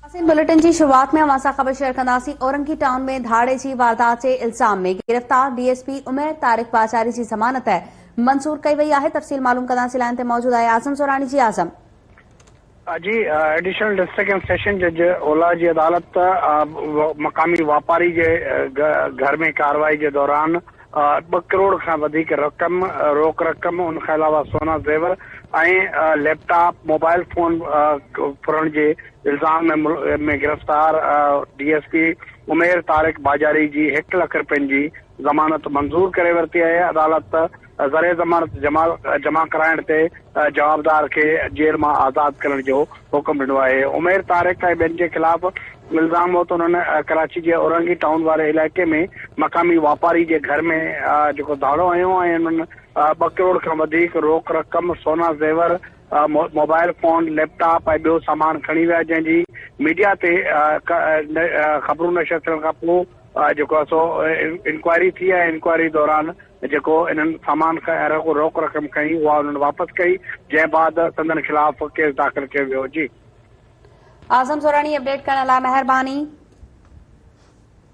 Bulletin की शुरुआत में अवां सां ख़बर शेयर कंदासीं। औरंगी टाउन में धाड़े जी वारदात के इल्ज़ाम में गिरफ़्तार डीएसपी उमैर तारिक बाजारी की ज़मानत मंजूर कई वई है। तफ़सील मालूम कंदासीं। लाइन ते मौजूद है आज़म सोरानी। जी आज़म जी, एडिशनल डिस्ट्रिक्ट एंड सेशन जज ओला की अदालत मकामी वापारी के घर में कार्रवाई के दौरान 2 करोड़ का रकम रोक रकम उनके अलावा सोना जेवर लैपटॉप मोबाइल फोन फुरण के इल्ज़ाम में गिरफ्तार डीएसपी उमैर तारिक बाजारी की 1 लाख रुपयनि की ज़मानत मंजूर करे वरती है। अदालत ज़रे ज़मानत जमा कराइण ते जवाबदार के जेल में आज़ाद करण जो हुक्म दिनो है। उमैर तारिक ऐं ॿियनि के खिलाफ इल्ज़ाम हो तो उन्होंने कराची के औरंगी टाउन वाले इलाके में मकामी वापारी के घर में जो धाड़ो हयो ऐं उन्होंने 2 करोड़ का रोक रकम सोना जेवर मोबाइल फोन लैपटॉप ऐं ॿियो सामान खणी विया, जंहिंजी मीडिया ते ख़बरूं नशर थियण खां पोइ जेको सो इंक्वायरी थी है। इंक्वायरी दौरान जेको इन्हनि सामान रोक रकम खई उहा उन्हनि वापस कई, जंहिं बाद संदन खिलाफ केस दाख़िल कयो वियो। जी आज़म सोरानी अपडेट करण लाइ महिरबानी।